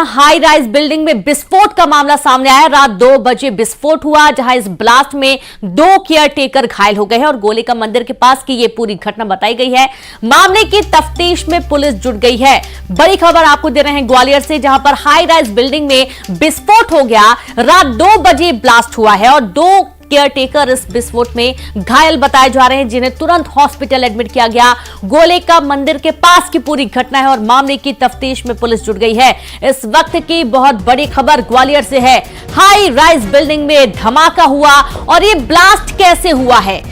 High rise building में विस्फोट का मामला सामने आया। रात 2 बजे विस्फोट हुआ, जहां इस ब्लास्ट में 2 केयरटेकर घायल हो गए हैं और गोलेका मंदिर के पास की ये पूरी घटना बताई गई है। मामले की तफ्तीश में पुलिस जुट गई है। बड़ी खबर आपको दे रहे हैं ग्वालियर से, जहां पर हाई राइज बिल्डिंग में विस्फोट हो गया। रात 2 बजे ब्लास्ट हुआ है और 2 केयरटेकर इस विस्फोट में घायल बताए जा रहे हैं, जिन्हें तुरंत हॉस्पिटल एडमिट किया गया। गोलेका मंदिर के पास की पूरी घटना है और मामले की तफ्तीश में पुलिस जुट गई है। इस वक्त की बहुत बड़ी खबर ग्वालियर से है। हाई राइज बिल्डिंग में धमाका हुआ और ये ब्लास्ट कैसे हुआ है,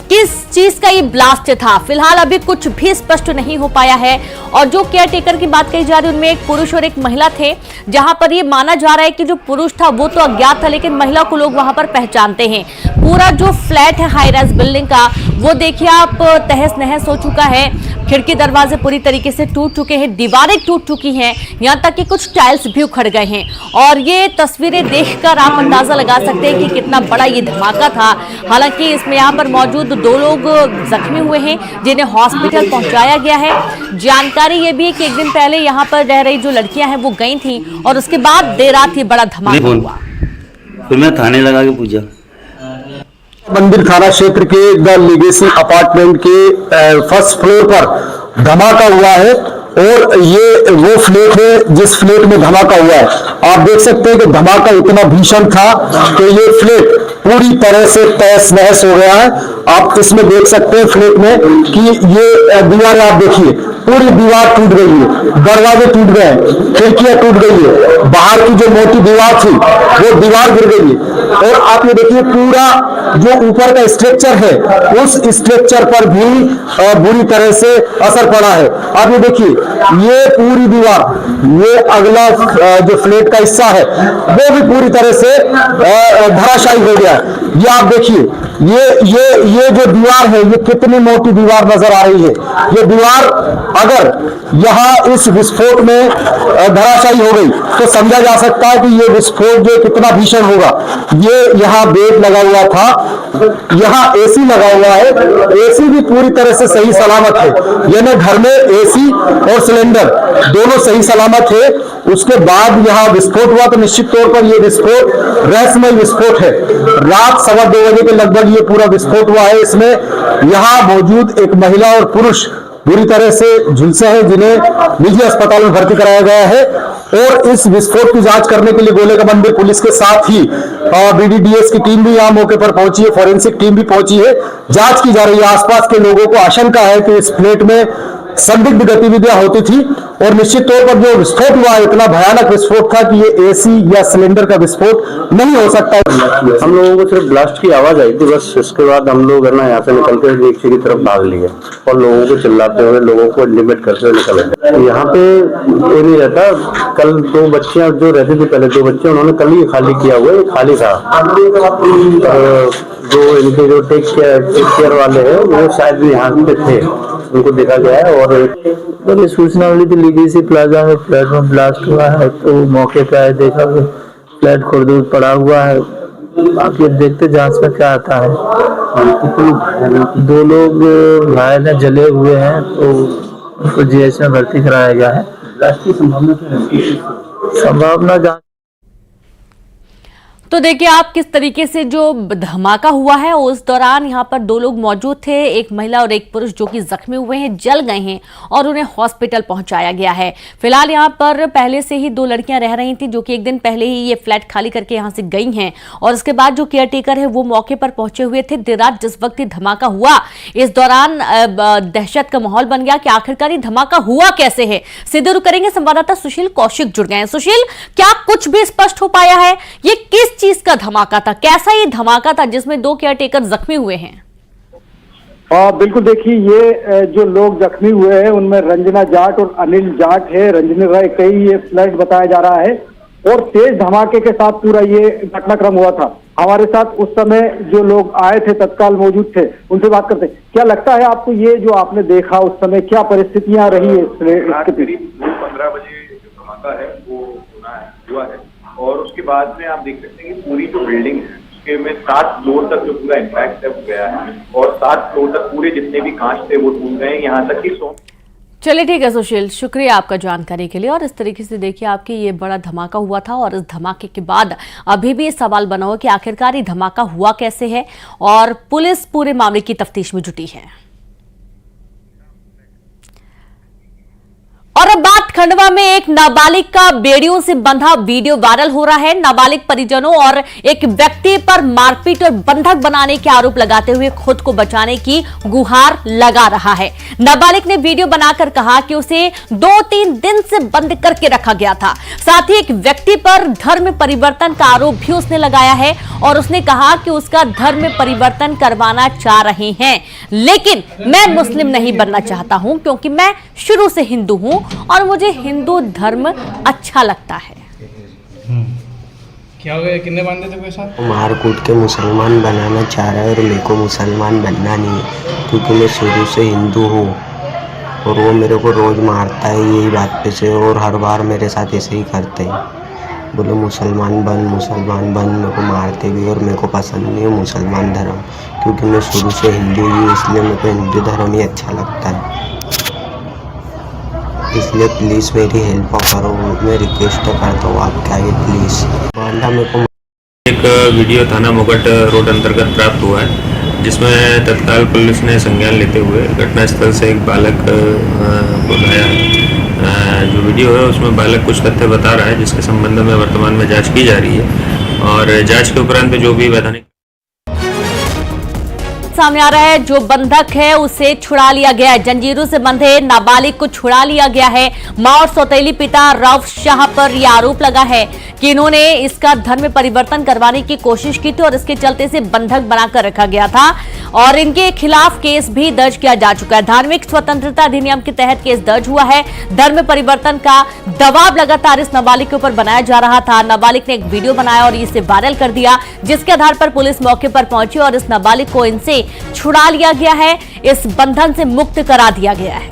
किस चीज का ये ब्लास्ट था, फिलहाल अभी कुछ भी स्पष्ट नहीं हो पाया है। और जो केयरटेकर की बात कही जा रही है उनमें एक पुरुष और एक महिला थे, जहां पर ये माना जा रहा है कि जो पुरुष था वो तो अज्ञात था, लेकिन महिला को लोग वहां पर पहचानते हैं। पूरा जो फ्लैट है हाई राइज बिल्डिंग का, वो देखिए आप तहस नहस हो चुका है। खिड़की दरवाजे पूरी तरीके से टूट चुके हैं, दीवारें टूट चुकी हैं, यहां तक कि कुछ टाइल्स भी उखड़ गए हैं। और ये तस्वीरें देखकर आप अंदाजा लगा सकते हैं कि कितना बड़ा ये धमाका था। हालांकि इसमें यहां पर मौजूद 2 लोग जख्मी हुए हैं, जिन्हें हॉस्पिटल पहुंचाया गया है। जानकारी ये भी है कि एक दिन पहले यहां पर रह रही जो लड़कियां हैं वो गई थी और उसके बाद देर रात ही बड़ा धमाका हुआ। फिर मैं थाने लगा के पूछा। मंदिर थाना क्षेत्र के द लीगेसी अपार्टमेंट के फर्स्ट फ्लोर पर धमाका हुआ है और ये वो फ्लैट है जिस फ्लैट में धमाका हुआ है। आप देख सकते हैं कि धमाका इतना भीषण था कि ये फ्लैट पूरी तरह से तहस नहस हो गया है। आप इसमें देख सकते हैं फ्लैट में कि ये दीवार, आप देखिए पूरी दीवार टूट गई है, दरवाजे टूट गए हैं, खिड़कियां टूट गई है, बाहर की जो मोटी दीवार थी वो दीवार गिर गई है। और आप ये देखिए पूरा जो ऊपर का स्ट्रक्चर है उस स्ट्रक्चर पर भी बुरी तरह से असर पड़ा है। आप ये देखिए ये पूरी दीवार, ये अगला जो फ्लैट का हिस्सा है वो भी पूरी तरह से धराशायी हो गया है। ये आप देखिए ये जो दीवार है ये कितनी मोटी दीवार नजर आ रही है। ये दीवार अगर यहाँ इस विस्फोट में धराशायी हो गई तो समझा जा सकता है कि ये विस्फोट जो कितना भीषण होगा। ये यहाँ बेड लगा हुआ था, यहाँ एसी लगा हुआ है, एसी भी पूरी तरह से सही सलामत है। यानी घर में एसी और सिलेंडर दोनों सही सलामत है। उसके बाद यहाँ विस्फोट हुआ तो निश्चित तौर पर यह विस्फोट रहस्यमय विस्फोट है। रात 2:15 बजे के लगभग ये पूरा विस्फोट हुआ है। इसमें यहाँ मौजूद एक महिला और पुरुष बुरी तरह से झुलसे हैं, जिन्हें निजी अस्पताल में भर्ती कराया गया है। और इस विस्फोट की जांच करने के लिए गोलेका मंदिर पुलिस के साथ ही BDDS की टीम भी यहाँ मौके पर पहुंची है, फॉरेंसिक टीम भी पहुंची है, जांच की जा रही है। आसपास के लोगों को आशंका है कि इस फ्लैट में संदिग्ध गतिविधियां होती थी और निश्चित तौर पर जो विस्फोट हुआ इतना भयानक विस्फोट था कि ये एसी या सिलेंडर का विस्फोट नहीं हो सकता है। हम लोगों को सिर्फ ब्लास्ट की आवाज आई थी बस। इसके बाद हम लोग है ना यहाँ से निकल के नीचे की तरफ भाग लिए और लोगों को चिल्लाते हुए, लोगों को लिमिट करते हुए निकल गए। यहाँ पे ये नहीं रहता। कल 2 बच्चियां जो रहती थी, पहले 2 बच्चे उन्होंने कल ही खाली किया हुआ है, खाली था। जो इनके जो टेक केयर वाले हैं वो शायद भी यहाँ पे थे, उनको देखा गया है। और जब सूचना मिली थी लीगेसी प्लाजा में फ्लैट में ब्लास्ट हुआ है तो मौके पे आए, देखा कि फ्लैट खुरदुर पड़ा हुआ है। बाकी देखते जांच में क्या आता है। 2 लोग घायल हैं, जले हुए हैं, तो उनको GH में भर्ती कराया गया है। ब्लास्ट की संभावना जांच। तो देखिए आप किस तरीके से जो धमाका हुआ है, उस दौरान यहाँ पर 2 लोग मौजूद थे, एक महिला और एक पुरुष, जो कि जख्मी हुए हैं, जल गए हैं और उन्हें हॉस्पिटल पहुंचाया गया है। फिलहाल यहाँ पर पहले से ही 2 लड़कियां रह रही थी, जो कि एक दिन पहले ही ये फ्लैट खाली करके यहाँ से गई हैं। और उसके बाद जो केयरटेकर है वो मौके पर पहुंचे हुए थे। देर रात जिस वक्त धमाका हुआ, इस दौरान दहशत का माहौल बन गया कि आखिरकार ये धमाका हुआ कैसे है। सीधे रुक करेंगे, संवाददाता सुशील कौशिक जुड़ गए हैं। सुशील, क्या कुछ भी स्पष्ट हो पाया है? ये किस चीज का धमाका था, कैसा ये धमाका था जिसमें 2 केयरटेकर जख्मी हुए हैं? बिल्कुल, देखिए ये जो लोग जख्मी हुए हैं उनमें रंजना जाट और अनिल जाट है। रंजना राय कई ये फ्लैट बताया जा रहा है और तेज धमाके के साथ पूरा ये घटनाक्रम हुआ था। हमारे साथ उस समय जो लोग आए थे, तत्काल मौजूद थे, उनसे बात करते। क्या लगता है आपको, ये जो आपने देखा उस समय क्या परिस्थितियां रही है? इसके करीब 15 बजे जो धमाका है वो हुआ है और उसके बाद में आप देख सकते हैं कि पूरी जो बिल्डिंग है उसके में 7 फ्लोर तक जो पूरा इम्पैक्ट है वो गया है और 7 फ्लोर तक पूरे जितने भी कांच थे वो टूट गए। यहाँ तक कि चलिए ठीक है सुशील, शुक्रिया आपका जानकारी के लिए। और इस तरीके से देखिए आपकी ये बड़ा धमाका हुआ था और इस धमाके के बाद अभी भी ये सवाल बना हुआ कि आखिरकार ये धमाका हुआ कैसे है, और पुलिस पूरे मामले की तफ्तीश में जुटी है। और अब बात खंडवा में एक नाबालिग का बेड़ियों से बंधा वीडियो वायरल हो रहा है। नाबालिग परिजनों और एक व्यक्ति पर मारपीट और बंधक बनाने के आरोप लगाते हुए खुद को बचाने की गुहार लगा रहा है। नाबालिग ने वीडियो बनाकर कहा कि उसे 2-3 दिन से बंद करके रखा गया था। साथ ही एक व्यक्ति पर धर्म परिवर्तन का आरोप भी उसने लगाया है और उसने कहा कि उसका धर्म परिवर्तन करवाना चाह रहे हैं, लेकिन मैं मुस्लिम नहीं बनना चाहता हूं क्योंकि मैं शुरू से हिंदू हूं और मुझे हिंदू धर्म अच्छा लगता है। क्या हो गया, कितने बांधे थे पैसा? मार कूट के मुसलमान बनाना चाह रहा है और मेरे को मुसलमान बनना नहीं है क्योंकि मैं शुरू से हिंदू हूँ और वो मेरे को रोज़ मारता है यही बात पे से, और हर बार मेरे साथ ऐसे ही करते हैं, बोले मुसलमान बन मेरे को मारते भी, और मेरे को पसंद नहीं है मुसलमान धर्म क्योंकि मैं शुरू से हिंदू ही हूँ, इसलिए मेरे को हिंदू धर्म ही अच्छा लगता है। इसलिए प्लीज़ मेरी हेल्प करो, मैं रिक्वेस्ट करता हूँ आपका ये प्लीज़। बांधा मेरे को एक वीडियो थाना मुगट रोड अंतर्गत प्राप्त हुआ है जिसमें तत्काल पुलिस ने संज्ञान लेते हुए घटनास्थल से एक बालक को लाया है। जो वीडियो है उसमें बालक कुछ तथ्य बता रहा है जिसके संबंध में वर्तमान में जांच की जा रही है और जांच के उपरांत जो भी वैधानिक सामने आ रहा है, जो बंधक है उसे छुड़ा लिया गया है। जंजीरों से बंधे नाबालिग को छुड़ा लिया गया है। मां और सौतेली पिता रऊफ शाह पर यह आरोप लगा है कि इन्होंने इसका धर्म परिवर्तन करवाने की कोशिश की थी और इसके चलते से बंधक बनाकर रखा गया था और इनके खिलाफ केस भी दर्ज किया जा चुका है। धार्मिक स्वतंत्रता अधिनियम के तहत केस दर्ज हुआ है। धर्म परिवर्तन का दबाव लगातार इस नाबालिग के ऊपर बनाया जा रहा था। नाबालिग ने एक वीडियो बनाया और इसे वायरल कर दिया, जिसके आधार पर पुलिस मौके पर पहुंची और इस नाबालिग को इनसे छुड़ा लिया गया है, इस बंधन से मुक्त करा दिया गया है।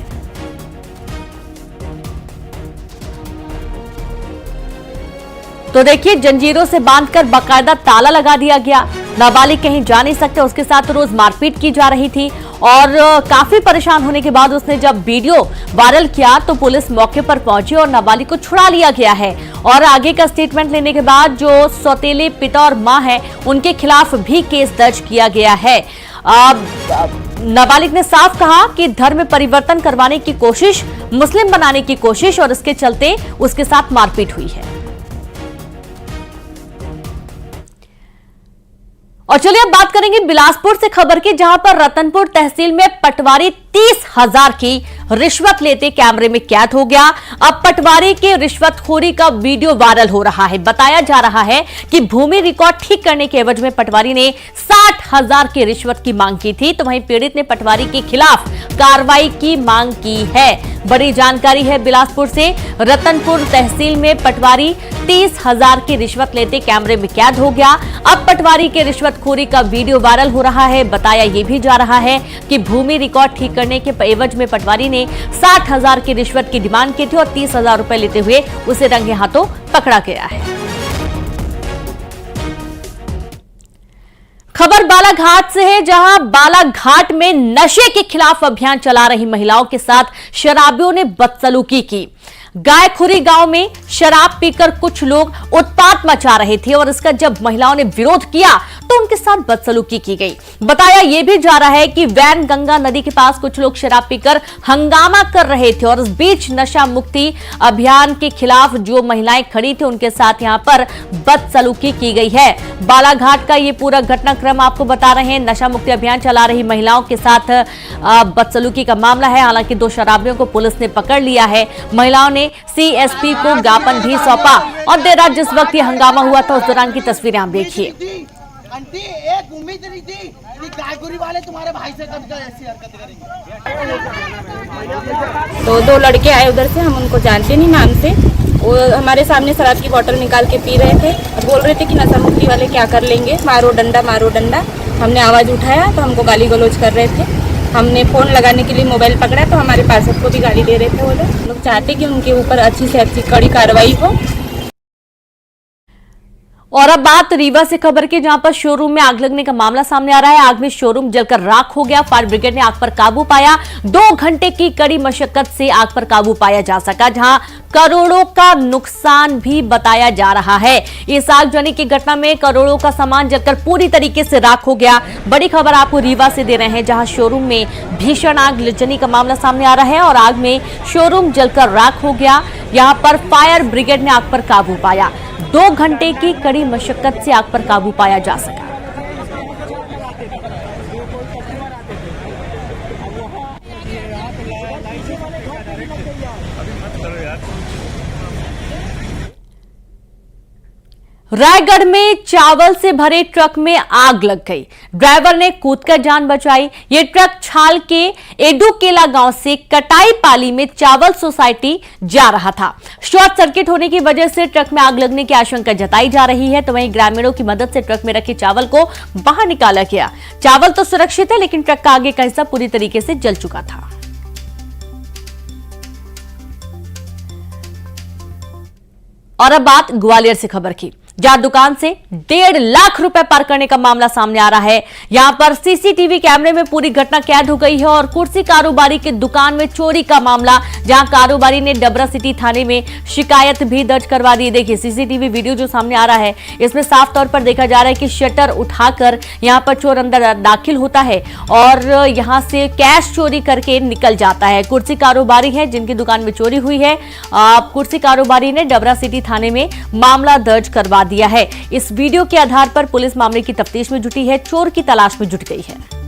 तो देखिए, जंजीरों से बांधकर बाकायदा ताला लगा दिया गया। नाबालिग कहीं जा नहीं सकते, उसके साथ रोज मारपीट की जा रही थी और काफी परेशान होने के बाद उसने जब वीडियो वायरल किया तो पुलिस मौके पर पहुंची और नाबालिग को छुड़ा लिया गया है। और आगे का स्टेटमेंट लेने के बाद जो सौतेले पिता और मां है उनके खिलाफ भी केस दर्ज किया गया है। नाबालिग ने साफ कहा कि धर्म परिवर्तन करवाने की कोशिश, मुस्लिम बनाने की कोशिश और इसके चलते उसके साथ मारपीट हुई है। और चलिए अब बात करेंगे बिलासपुर से खबर की, जहां पर रतनपुर तहसील में पटवारी 30,000 की रिश्वत लेते कैमरे में कैद हो गया। अब पटवारी के रिश्वतखोरी का वीडियो वायरल हो रहा है। बताया जा रहा है कि भूमि रिकॉर्ड ठीक करने के एवज में पटवारी ने 60,000 की रिश्वत की मांग की थी, तो वहीं पीड़ित ने पटवारी के खिलाफ कार्रवाई की मांग की है। बड़ी जानकारी है बिलासपुर से। रतनपुर तहसील में पटवारी 30,000 की रिश्वत लेते कैमरे में कैद हो गया। अब पटवारी के रिश्वतखोरी का वीडियो वायरल हो रहा है। बताया यह भी जा रहा है कि भूमि रिकॉर्ड ठीक करने के एवज में पटवारी ने 60,000 की रिश्वत की डिमांड की थी और 30,000 रुपए लेते हुए उसे रंगे हाथों पकड़ा गया है। खबर बालाघाट से है, जहां बालाघाट में नशे के खिलाफ अभियान चला रही महिलाओं के साथ शराबियों ने बदसलूकी की। गायखुरी गांव में शराब पीकर कुछ लोग उत्पात मचा रहे थे और इसका जब महिलाओं ने विरोध किया तो उनके साथ बदसलूकी की गई। बताया यह भी जा रहा है कि वैन गंगा नदी के पास कुछ लोग शराब पीकर हंगामा कर रहे थे और इस बीच नशा मुक्ति अभियान के खिलाफ जो महिलाएं खड़ी थी उनके साथ यहां पर बदसलूकी की गई है। बालाघाट का ये पूरा घटनाक्रम आपको बता रहे हैं। नशा मुक्ति अभियान चला रही महिलाओं के साथ बदसलूकी का मामला है। हालांकि 2 शराबियों को पुलिस ने पकड़ लिया है। महिलाओं ने सीएसपी को ज्ञापन भी सौंपा और देर रात जिस वक्त ये हंगामा हुआ था उस दौरान की तस्वीरें आप देखिए। आंटी एक उम्मीद नहीं थी कि गायगुरी वाले तुम्हारे भाई से कभी ऐसी हरकत करेंगे। तो 2 लड़के आए उधर से, हम उनको जानते नहीं नाम से। वो हमारे सामने शराब की बोतल निकाल के पी रहे थे और बोल रहे थे कि नशा मुक्ति वाले क्या कर लेंगे, मारो डंडा मारो डंडा। हमने आवाज़ उठाया तो हमको गाली गलौज कर रहे थे। हमने फ़ोन लगाने के लिए मोबाइल पकड़ा तो हमारे पार्षद को भी गाली दे रहे थे। वो लोग चाहते कि उनके ऊपर अच्छी से अच्छी कड़ी कार्रवाई हो। और अब बात रीवा से खबर की, जहां पर शोरूम में आग लगने का मामला सामने आ रहा है। आग में शोरूम जलकर राख हो गया। फायर ब्रिगेड ने आग पर काबू पाया। 2 घंटे की कड़ी मशक्कत से आग पर काबू पाया जा सका, जहां करोड़ों का नुकसान भी बताया जा रहा है। इस आगजनी की घटना में करोड़ों का सामान जलकर पूरी तरीके से राख हो गया। बड़ी खबर आपको रीवा से दे रहे हैं, जहां शोरूम में भीषण आग लगने का मामला सामने आ रहा है और आग में शोरूम जलकर राख हो गया। यहां पर फायर ब्रिगेड ने आग पर काबू पाया। 2 घंटे की कड़ी मशक्कत से आग पर काबू पाया जा सका। रायगढ़ में चावल से भरे ट्रक में आग लग गई। ड्राइवर ने कूदकर जान बचाई। ये ट्रक छाल के एडुकेला गांव से कटाई पाली में चावल सोसाइटी जा रहा था। शॉर्ट सर्किट होने की वजह से ट्रक में आग लगने की आशंका जताई जा रही है, तो वहीं ग्रामीणों की मदद से ट्रक में रखे चावल को बाहर निकाला गया। चावल तो सुरक्षित है, लेकिन ट्रक का आगे का हिस्सा पूरी तरीके से जल चुका था। और अब बात ग्वालियर से खबर की, जहां दुकान से 1.5 लाख रुपए पार करने का मामला सामने आ रहा है। यहां पर सीसीटीवी कैमरे में पूरी घटना कैद हो गई है और कुर्सी कारोबारी की दुकान में चोरी का मामला, जहां कारोबारी ने डबरा सिटी थाने में शिकायत भी दर्ज करवा दी। देखिए सीसीटीवी वीडियो जो सामने आ रहा है, इसमें साफ तौर पर देखा जा रहा है कि शटर उठाकर यहां पर चोर अंदर दाखिल होता है और यहां से कैश चोरी करके निकल जाता है। कुर्सी कारोबारी है जिनकी दुकान में चोरी हुई है। कुर्सी कारोबारी ने डबरा सिटी थाने में मामला दर्ज करवा दिया है। इस वीडियो के आधार पर पुलिस मामले की तफ्तीश में जुटी है, चोर की तलाश में जुट गई है।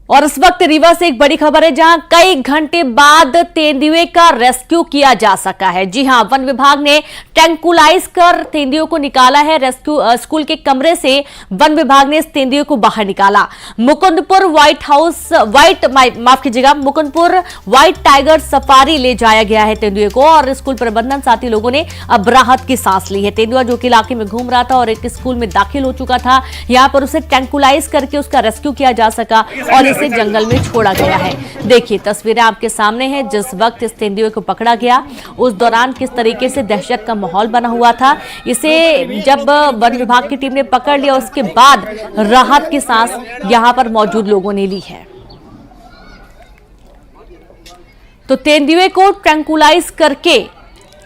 और इस वक्त रीवा से एक बड़ी खबर है, जहां कई घंटे बाद तेंदुए का रेस्क्यू किया जा सका है। जी हां, वन विभाग ने ट्रैंकुलाइज कर तेंदुए को निकाला है। रेस्क्यू स्कूल के कमरे से वन विभाग ने इस तेंदुए को बाहर निकाला। Mukundpur Mukundpur white tiger safari ले जाया गया है तेंदुए को, और स्कूल प्रबंधन साथी लोगों ने अब राहत की सांस ली है। तेंदुआ जो कि इलाके में घूम रहा था और एक स्कूल में दाखिल हो चुका था, यहां पर उसे ट्रैंकुलाइज करके उसका रेस्क्यू किया जा सका और से जंगल में छोड़ा गया है। देखिए तस्वीरें आपके सामने हैं। जिस वक्त इस तेंदुए को पकड़ा गया, उस दौरान किस तरीके से दहशत का माहौल बना हुआ था। इसे जब वन विभाग की टीम ने पकड़ लिया, उसके बाद राहत की सांस यहां पर मौजूद लोगों ने ली है। तो तेंदुए को ट्रैंकुलाइज करके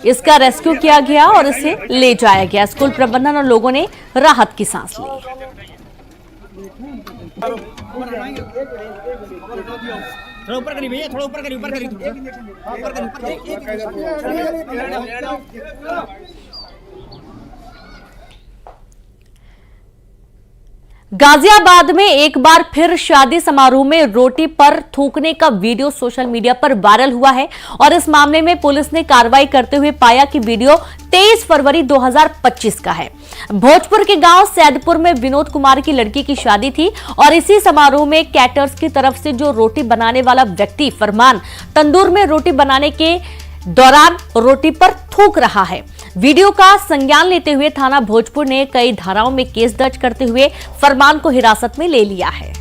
इसका रेस्क्यू किया गया और इसे ले जाया गया। स्कूल प्रबंधन और लोगों ने राहत की सांस ली। थोड़ा ऊपर करी भैया, थोड़ा ऊपर करी, ऊपर करी, ऊपर करी। गाजियाबाद में एक बार फिर शादी समारोह में रोटी पर थूकने का वीडियो सोशल मीडिया पर वायरल हुआ है और इस मामले में पुलिस ने कार्रवाई करते हुए पाया कि वीडियो 23 फरवरी 2025 का है। भोजपुर के गांव सैदपुर में विनोद कुमार की लड़की की शादी थी और इसी समारोह में कैटर्स की तरफ से जो रोटी बनाने वाला व्यक्ति फरमान तंदूर में रोटी बनाने के दौरान रोटी पर थूक रहा है। वीडियो का संज्ञान लेते हुए थाना भोजपुर ने कई धाराओं में केस दर्ज करते हुए फरमान को हिरासत में ले लिया है।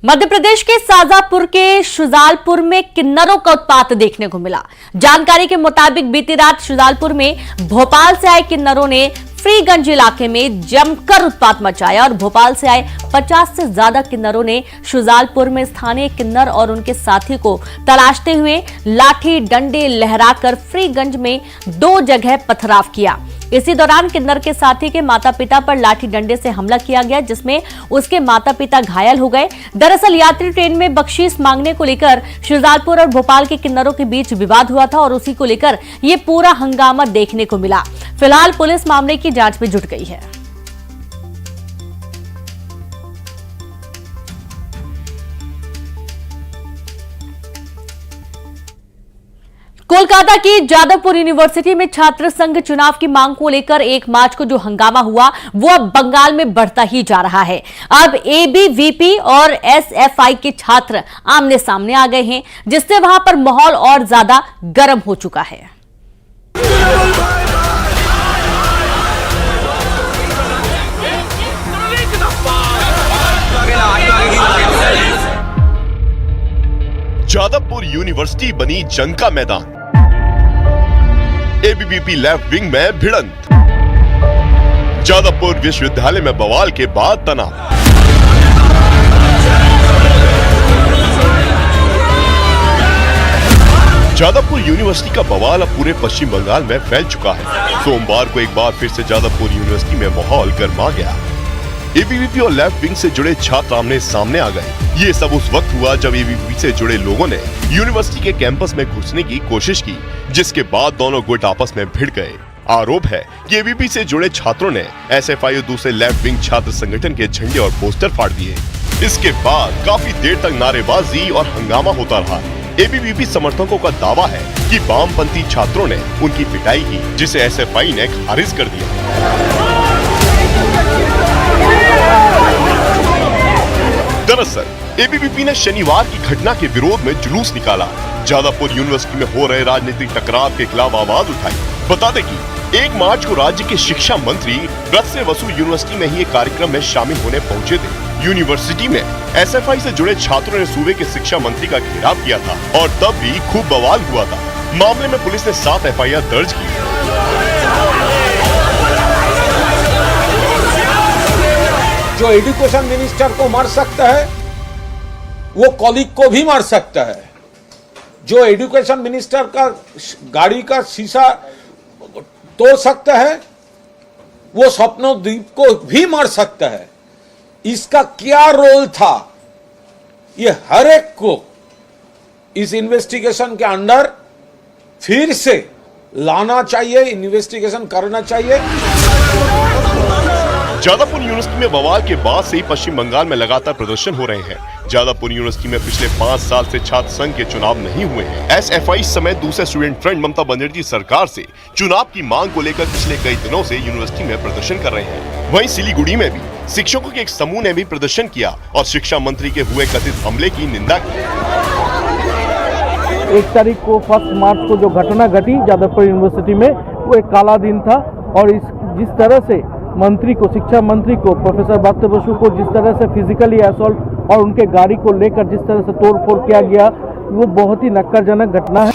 मध्य प्रदेश के शाजापुर के शुजालपुर में किन्नरों का उत्पात देखने को मिला। जानकारी के मुताबिक बीती रात शुजालपुर में भोपाल से आए किन्नरों ने फ्रीगंज इलाके में जमकर उत्पात मचाया और भोपाल से आए 50 से ज्यादा किन्नरों ने शुजालपुर में स्थानीय किन्नर और उनके साथी को तलाशते हुए लाठी डंडे लहराकर फ्रीगंज में 2 जगह पथराव किया। इसी दौरान किन्नर के साथी के माता पिता पर लाठी डंडे से हमला किया गया, जिसमें उसके माता पिता घायल हो गए। दरअसल यात्री ट्रेन में बख्शीश मांगने को लेकर शुजालपुर और भोपाल के किन्नरों के बीच विवाद हुआ था और उसी को लेकर ये पूरा हंगामा देखने को मिला। फिलहाल पुलिस मामले की जांच में जुट गई है। कोलकाता की जादवपुर यूनिवर्सिटी में छात्र संघ चुनाव की मांग को लेकर 1 मार्च को जो हंगामा हुआ वो अब बंगाल में बढ़ता ही जा रहा है। अब एबीवीपी और एसएफआई के छात्र आमने सामने आ गए हैं, जिससे वहां पर माहौल और ज्यादा गर्म हो चुका है। जादवपुर यूनिवर्सिटी बनी जंग का मैदान। एबीवीपी लैब विंग में भिड़ंत। जादवपुर विश्वविद्यालय में बवाल के बाद तनाव। जादवपुर यूनिवर्सिटी का बवाल अब पूरे पश्चिम बंगाल में फैल चुका है। सोमवार को एक बार फिर से जादवपुर यूनिवर्सिटी में माहौल गर्मा गया। एबीवीपी और लैब विंग से जुड़े छात्र आमने सामने आ गए। ये सब उस वक्त हुआ जब एबीवीपी से जुड़े लोगों ने यूनिवर्सिटी के कैंपस में घुसने की कोशिश की, जिसके बाद दोनों गुट आपस में भिड़ गए। आरोप है कि एबीवीपी से जुड़े छात्रों ने एसएफआई और दूसरे लैब विंग छात्र संगठन के झंडे और पोस्टर फाड़ दिए। इसके बाद काफी देर तक नारेबाजी और हंगामा होता रहा। एबीवीपी समर्थकों का दावा है कि वामपंथी छात्रों ने उनकी पिटाई की, जिसे एसएफआई ने खारिज कर दिया। दरअसल एबीवीपी ने शनिवार की घटना के विरोध में जुलूस निकाला। जादवपुर यूनिवर्सिटी में हो रहे राजनीतिक टकराव के खिलाफ आवाज उठाई। बता दें कि 1 मार्च को राज्य के शिक्षा मंत्री ब्रजसे वसु यूनिवर्सिटी में ही एक कार्यक्रम में शामिल होने पहुंचे थे। यूनिवर्सिटी में एसएफआई से जुड़े छात्रों ने सूबे के शिक्षा मंत्री का घेराव किया था और तब भी खूब बवाल हुआ था। मामले में पुलिस ने 7 एफआईआर दर्ज की। जो एजुकेशन मिनिस्टर को मार सकता है वो कॉलीग को भी मार सकता है। जो एजुकेशन मिनिस्टर का गाड़ी का शीशा तोड़ सकता है वो स्वप्नदीप को भी मार सकता है। इसका क्या रोल था ये हर एक को इस इन्वेस्टिगेशन के अंडर फिर से लाना चाहिए, इन्वेस्टिगेशन करना चाहिए। जादवपुर यूनिवर्सिटी में बवाल के बाद से ही पश्चिम बंगाल में लगातार प्रदर्शन हो रहे हैं। जादवपुर यूनिवर्सिटी में पिछले 5 साल से छात्र संघ के चुनाव नहीं हुए हैं। एसएफआई समेत दूसरे स्टूडेंट फ्रंट ममता बनर्जी सरकार से चुनाव की मांग को लेकर पिछले कई दिनों से यूनिवर्सिटी में प्रदर्शन कर रहे हैं। वहीं सिलीगुड़ी में भी शिक्षकों के एक समूह ने भी प्रदर्शन किया और शिक्षा मंत्री के हुए कथित हमले की निंदा की। 1 तारीख को 1 मार्च को जो घटना घटी जादवपुर यूनिवर्सिटी में, वो एक काला दिन था और जिस तरह से मंत्री को, शिक्षा मंत्री को, प्रोफेसर ब्रजसे वसु को जिस तरह से फिजिकली असॉल्ट और उनके गाड़ी को लेकर जिस तरह से तोड़फोड़ किया गया, वो बहुत ही नक्करजनक घटना है।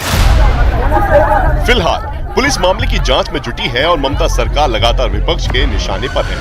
फिलहाल पुलिस मामले की जांच में जुटी है और ममता सरकार लगातार विपक्ष के निशाने पर है।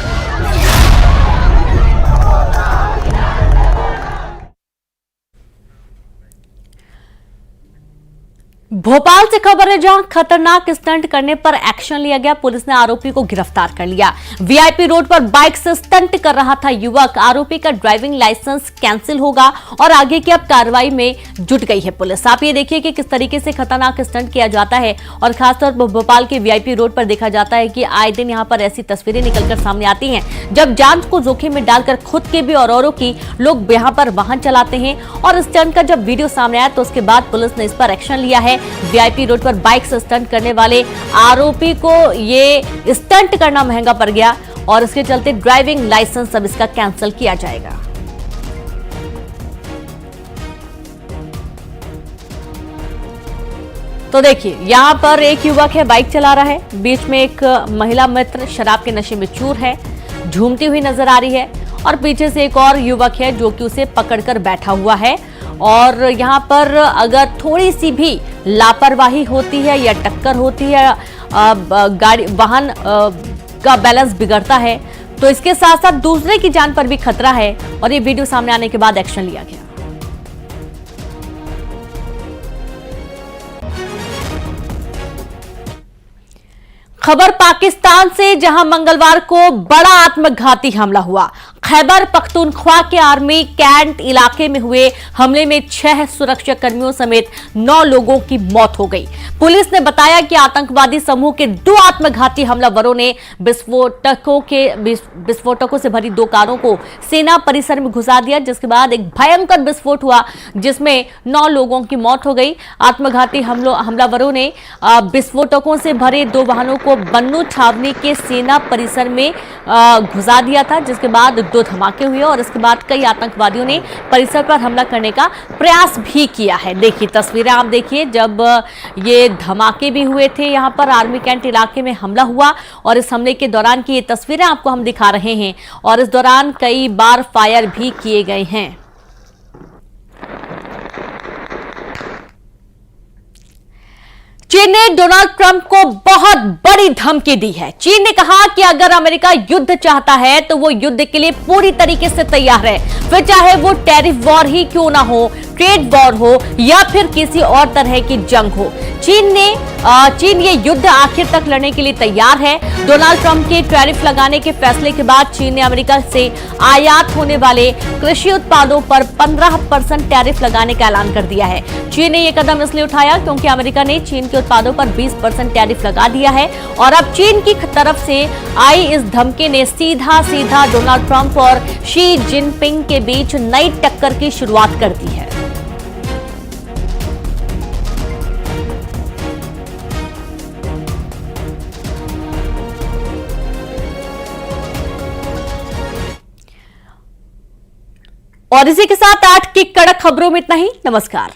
भोपाल से खबर है, जहां खतरनाक स्टंट करने पर एक्शन लिया गया। पुलिस ने आरोपी को गिरफ्तार कर लिया। वीआईपी रोड पर बाइक से स्टंट कर रहा था युवक। आरोपी का ड्राइविंग लाइसेंस कैंसिल होगा और आगे की अब कार्रवाई में जुट गई है पुलिस। आप ये देखिए कि किस तरीके से खतरनाक स्टंट किया जाता है और खासतौर पर भोपाल के वीआईपी रोड पर देखा जाता है कि आए दिन यहां पर ऐसी तस्वीरें निकलकर सामने आती हैं, जब जान को जोखिम में डालकर खुद के भी और औरों की लोग यहां पर वाहन चलाते हैं। और स्टंट का जब वीडियो सामने आया तो उसके बाद पुलिस ने इस पर एक्शन लिया है। वीआईपी रोड पर बाइक से स्टंट करने वाले आरोपी को ये स्टंट करना महंगा पड़ गया और इसके चलते ड्राइविंग लाइसेंस अब इसका कैंसिल किया जाएगा। तो देखिए, यहां पर एक युवक है, बाइक चला रहा है, बीच में एक महिला मित्र शराब के नशे में चूर है, झूमती हुई नजर आ रही है और पीछे से एक और युवक है जो कि उसे पकड़कर बैठा हुआ है। और यहाँ पर अगर थोड़ी सी भी लापरवाही होती है या टक्कर होती है, गाड़ी वाहन का बैलेंस बिगड़ता है, तो इसके साथ साथ दूसरे की जान पर भी खतरा है। और ये वीडियो सामने आने के बाद एक्शन लिया गया। खबर पाकिस्तान से, जहां मंगलवार को बड़ा आत्मघाती हमला हुआ। खैबर पख्तूनख्वा के आर्मी कैंट इलाके में हुए हमले में 6 सुरक्षा कर्मियों समेत 9 लोगों की मौत हो गई। पुलिस ने बताया कि आतंकवादी समूह के 2 आत्मघाती हमलावरों ने विस्फोटकों से भरी 2 कारों को सेना परिसर में घुसा दिया, जिसके बाद एक भयंकर विस्फोट हुआ जिसमें 9 लोगों की मौत हो गई। आत्मघाती हमलावरों ने विस्फोटकों से भरे 2 वाहनों को बन्नू छावनी के सेना परिसर में घुसा दिया था, जिसके बाद 2 धमाके हुए और इसके बाद कई आतंकवादियों ने परिसर पर हमला करने का प्रयास भी किया है। देखिए तस्वीरें आप देखिए, जब ये धमाके भी हुए थे, यहां पर आर्मी कैंट इलाके में हमला हुआ और इस हमले के दौरान की ये तस्वीरें आपको हम दिखा रहे हैं और इस दौरान कई बार फायर भी किए गए हैं। चीन ने डोनाल्ड ट्रंप को बहुत बड़ी धमकी दी है। चीन ने कहा कि अगर अमेरिका युद्ध चाहता है तो वो युद्ध के लिए पूरी तरीके से तैयार है, फिर चाहे वो टैरिफ वॉर ही क्यों ना हो, ट्रेड वॉर हो या फिर किसी और तरह की जंग हो। चीन ये युद्ध आखिर तक लड़ने के लिए तैयार है। डोनाल्ड ट्रंप के टैरिफ लगाने के फैसले के बाद चीन ने अमेरिका से आयात होने वाले कृषि उत्पादों पर 15% टैरिफ लगाने का ऐलान कर दिया है। चीन ने यह कदम इसलिए उठाया क्योंकि अमेरिका ने चीन के उत्पादों पर 20% टैरिफ लगा दिया है और अब चीन की तरफ से आई इस धमकी ने सीधा डोनाल्ड ट्रंप और शी जिनपिंग के बीच नई टक्कर की शुरुआत कर दी है। और इसी के साथ 8 की कड़क खबरों में इतना ही। नमस्कार।